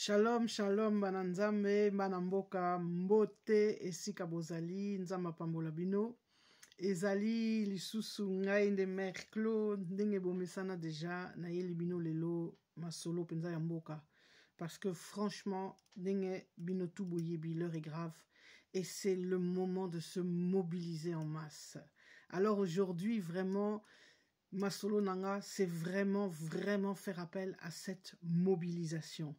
Shalom, shalom, bananzambe, banamboka, mbote, esika bozali, nzamba pambola bino. Ezali lisusu ngai nde Mère Claude, ndenge bomesana déjà, na yeli bino lelo, masolo penza ya mboka. Parce que franchement, ndenge bino tout boyebi, l'heure est grave. Et c'est le moment de se mobiliser en masse. Alors aujourd'hui, vraiment, masolo nanga, c'est vraiment faire appel à cette mobilisation.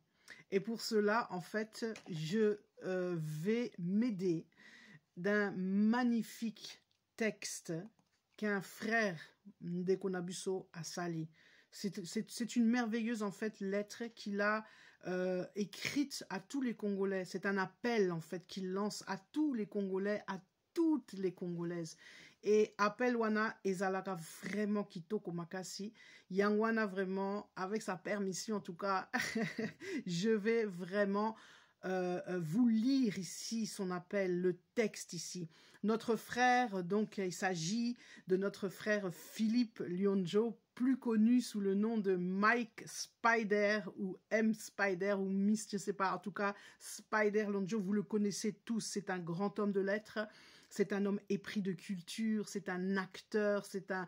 Et pour cela, en fait, je vais m'aider d'un magnifique texte qu'un frère Ndekonabuso a sali. C'est une merveilleuse, en fait, lettre qu'il a écrite à tous les Congolais. C'est un appel, en fait, qu'il lance à tous les Congolais, à toutes les Congolaises. Et appel wana ezalaka vraiment kitoko makasi. Yangwana vraiment, avec sa permission en tout cas, je vais vraiment vous lire ici son appel, le texte ici. Notre frère, donc il s'agit de notre frère Philippe Lionjo, plus connu sous le nom de Mike Spider ou M Spider ou Miss, je ne sais pas, en tout cas Spider Lionjo, vous le connaissez tous, c'est un grand homme de lettres. C'est un homme épris de culture, c'est un acteur, c'est un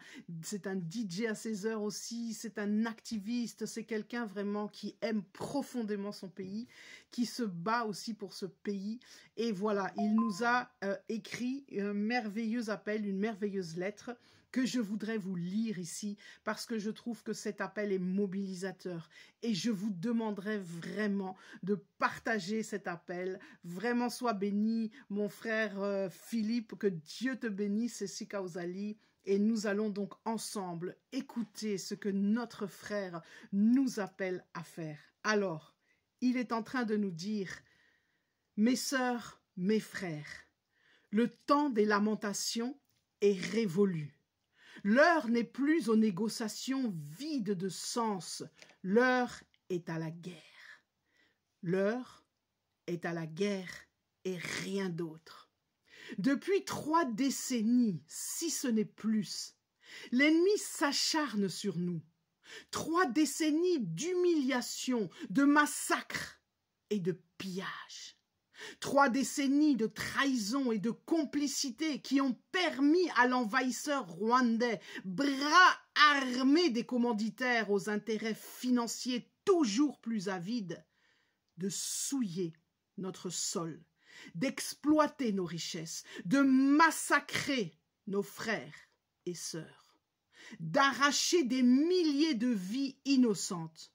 DJ à ses heures aussi, c'est un activiste, c'est quelqu'un vraiment qui aime profondément son pays, qui se bat aussi pour ce pays. Et voilà, il nous a écrit un merveilleux appel, une merveilleuse lettre que je voudrais vous lire ici parce que je trouve que cet appel est mobilisateur et je vous demanderai vraiment de partager cet appel. Vraiment, sois béni, mon frère Philippe, que Dieu te bénisse, Sika Ozali. Et nous allons donc ensemble écouter ce que notre frère nous appelle à faire. Alors, il est en train de nous dire, mes sœurs, mes frères, le temps des lamentations est révolu. L'heure n'est plus aux négociations vides de sens. L'heure est à la guerre. L'heure est à la guerre et rien d'autre. Depuis 3 décennies, si ce n'est plus, l'ennemi s'acharne sur nous. 3 décennies d'humiliation, de massacres et de pillage. 3 décennies de trahison et de complicité qui ont permis à l'envahisseur rwandais, bras armés des commanditaires aux intérêts financiers toujours plus avides, de souiller notre sol, d'exploiter nos richesses, de massacrer nos frères et sœurs, d'arracher des milliers de vies innocentes.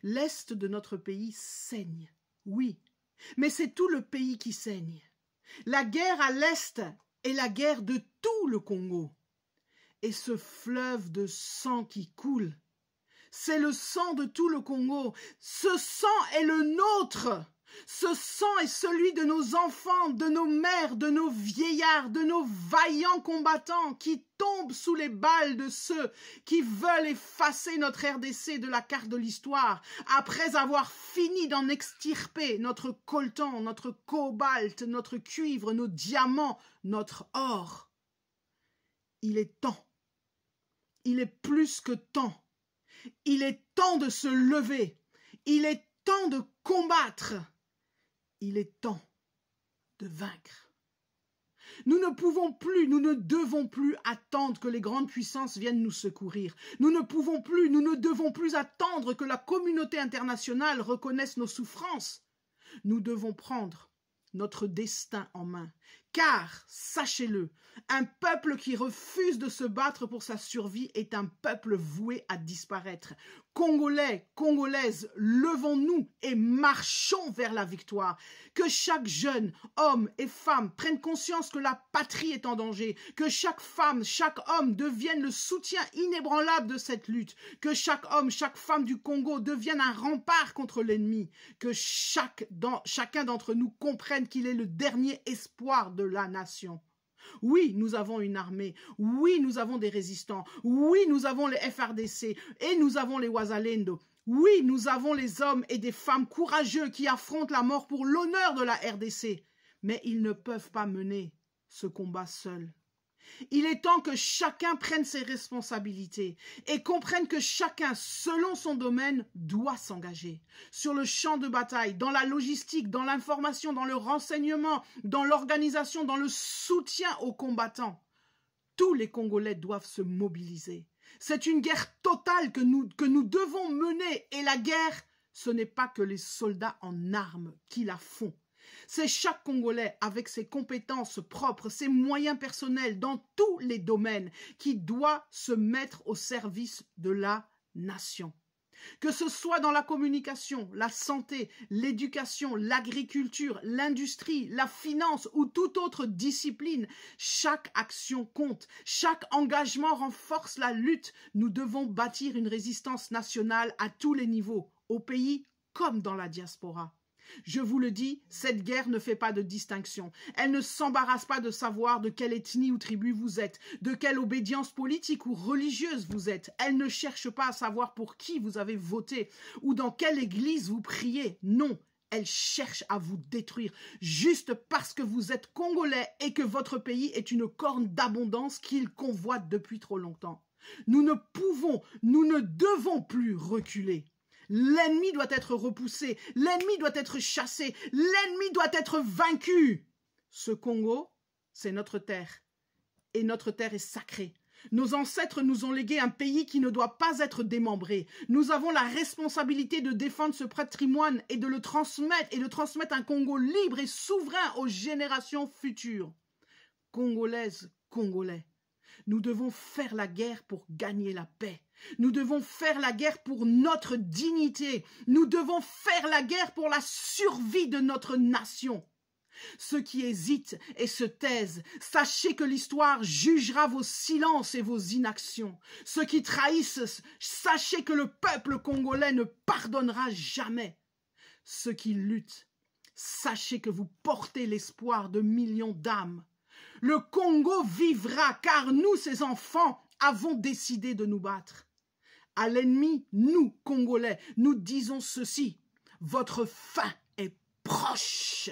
L'Est de notre pays saigne, oui, mais c'est tout le pays qui saigne. La guerre à l'Est est la guerre de tout le Congo. Et ce fleuve de sang qui coule, c'est le sang de tout le Congo. Ce sang est le nôtre. Ce sang est celui de nos enfants, de nos mères, de nos vieillards, de nos vaillants combattants qui tombent sous les balles de ceux qui veulent effacer notre RDC de la carte de l'histoire après avoir fini d'en extirper notre coltan, notre cobalt, notre cuivre, nos diamants, notre or. Il est temps. Il est plus que temps. Il est temps de se lever. Il est temps de combattre. Il est temps de vaincre. Nous ne pouvons plus, nous ne devons plus attendre que les grandes puissances viennent nous secourir. Nous ne pouvons plus, nous ne devons plus attendre que la communauté internationale reconnaisse nos souffrances. Nous devons prendre notre destin en main. Car, sachez-le, un peuple qui refuse de se battre pour sa survie est un peuple voué à disparaître. Congolais, Congolaises, levons-nous et marchons vers la victoire. Que chaque jeune, homme et femme prenne conscience que la patrie est en danger. Que chaque femme, chaque homme devienne le soutien inébranlable de cette lutte. Que chaque homme, chaque femme du Congo devienne un rempart contre l'ennemi. Que chacun d'entre nous comprenne qu'il est le dernier espoir de la nation. Oui, nous avons une armée. Oui, nous avons des résistants. Oui, nous avons les FRDC et nous avons les Wazalendo. Oui, nous avons les hommes et des femmes courageux qui affrontent la mort pour l'honneur de la RDC. Mais ils ne peuvent pas mener ce combat seuls. Il est temps que chacun prenne ses responsabilités et comprenne que chacun, selon son domaine, doit s'engager. Sur le champ de bataille, dans la logistique, dans l'information, dans le renseignement, dans l'organisation, dans le soutien aux combattants. Tous les Congolais doivent se mobiliser. C'est une guerre totale que nous devons mener et la guerre, ce n'est pas que les soldats en armes qui la font. C'est chaque Congolais avec ses compétences propres, ses moyens personnels dans tous les domaines qui doit se mettre au service de la nation. Que ce soit dans la communication, la santé, l'éducation, l'agriculture, l'industrie, la finance ou toute autre discipline, chaque action compte, chaque engagement renforce la lutte. Nous devons bâtir une résistance nationale à tous les niveaux, au pays comme dans la diaspora. Je vous le dis, cette guerre ne fait pas de distinction. Elle ne s'embarrasse pas de savoir de quelle ethnie ou tribu vous êtes, de quelle obédience politique ou religieuse vous êtes. Elle ne cherche pas à savoir pour qui vous avez voté ou dans quelle église vous priez. Non, elle cherche à vous détruire juste parce que vous êtes Congolais et que votre pays est une corne d'abondance qu'il convoite depuis trop longtemps. Nous ne devons plus reculer. L'ennemi doit être repoussé, l'ennemi doit être chassé, l'ennemi doit être vaincu. Ce Congo, c'est notre terre, et notre terre est sacrée. Nos ancêtres nous ont légué un pays qui ne doit pas être démembré. Nous avons la responsabilité de défendre ce patrimoine et de le transmettre un Congo libre et souverain aux générations futures. Congolaises, Congolais, nous devons faire la guerre pour gagner la paix. Nous devons faire la guerre pour notre dignité. Nous devons faire la guerre pour la survie de notre nation. Ceux qui hésitent et se taisent, sachez que l'histoire jugera vos silences et vos inactions. Ceux qui trahissent, sachez que le peuple congolais ne pardonnera jamais. Ceux qui luttent, sachez que vous portez l'espoir de millions d'âmes. Le Congo vivra car nous, ses enfants, avons décidé de nous battre. À l'ennemi, nous, Congolais, nous disons ceci. Votre fin est proche.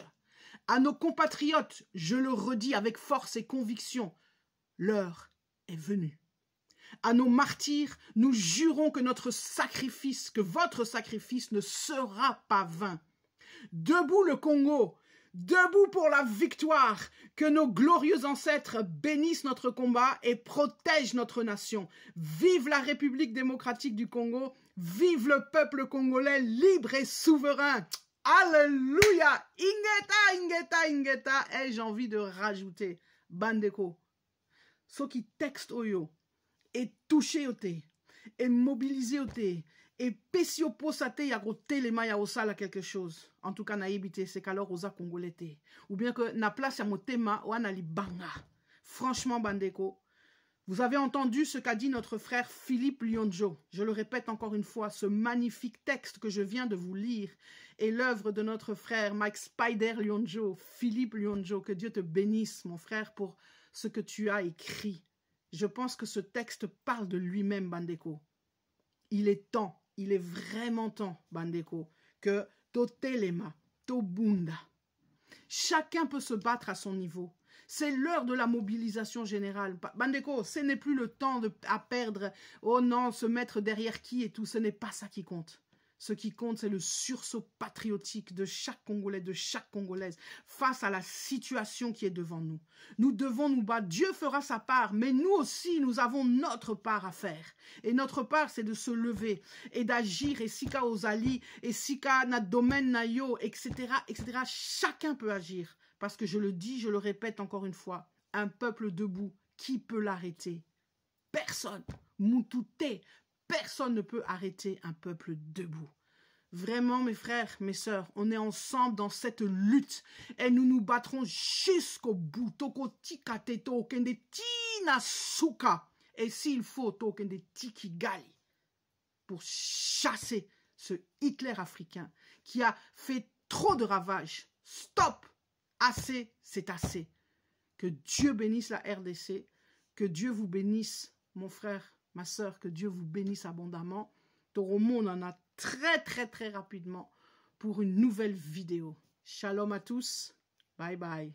À nos compatriotes, je le redis avec force et conviction, l'heure est venue. À nos martyrs, nous jurons que votre sacrifice ne sera pas vain. Debout le Congo, debout pour la victoire, que nos glorieux ancêtres bénissent notre combat et protègent notre nation. Vive la République démocratique du Congo, vive le peuple congolais libre et souverain. Alléluia! Ingeta, ingeta, ingeta. Et j'ai envie de rajouter, Bandeko, ceux qui textent oyo, et touché au thé, et mobilisé au thé, et pesi oposate ya kotelema ya osala quelque chose. En tout cas, na yebite, c'est qu'alors osa congolais te. Ou bien que na place ya motema wana libanga. Franchement, Bandeko, vous avez entendu ce qu'a dit notre frère Philippe Lyonjo. Je le répète encore une fois, ce magnifique texte que je viens de vous lire est l'œuvre de notre frère Mike Spider Lyonjo, Philippe Lyonjo. Que Dieu te bénisse, mon frère, pour ce que tu as écrit. Je pense que ce texte parle de lui-même, Bandeko. Il est temps, il est vraiment temps, Bandeko, que totelema, tobunda. Chacun peut se battre à son niveau. C'est l'heure de la mobilisation générale. Bandeko, ce n'est plus le temps à perdre, oh non, se mettre derrière qui et tout, ce n'est pas ça qui compte. Ce qui compte, c'est le sursaut patriotique de chaque Congolais, de chaque Congolaise, face à la situation qui est devant nous. Nous devons nous battre. Dieu fera sa part, mais nous aussi, nous avons notre part à faire. Et notre part, c'est de se lever et d'agir. Et sika ozali, et sika na domaine na yo, etc., etc. Chacun peut agir. Parce que je le dis, je le répète encore une fois, un peuple debout, qui peut l'arrêter? Personne. Moutouté. Personne ne peut arrêter un peuple debout. Vraiment, mes frères, mes sœurs, on est ensemble dans cette lutte et nous nous battrons jusqu'au bout. Toko tika teto kende tina suka. Et s'il faut, tokende tiki gali. Pour chasser ce Hitler africain qui a fait trop de ravages. Stop! Assez, c'est assez. Que Dieu bénisse la RDC. Que Dieu vous bénisse, mon frère, ma sœur, que Dieu vous bénisse abondamment. Toromo, on en a très rapidement pour une nouvelle vidéo. Shalom à tous. Bye bye.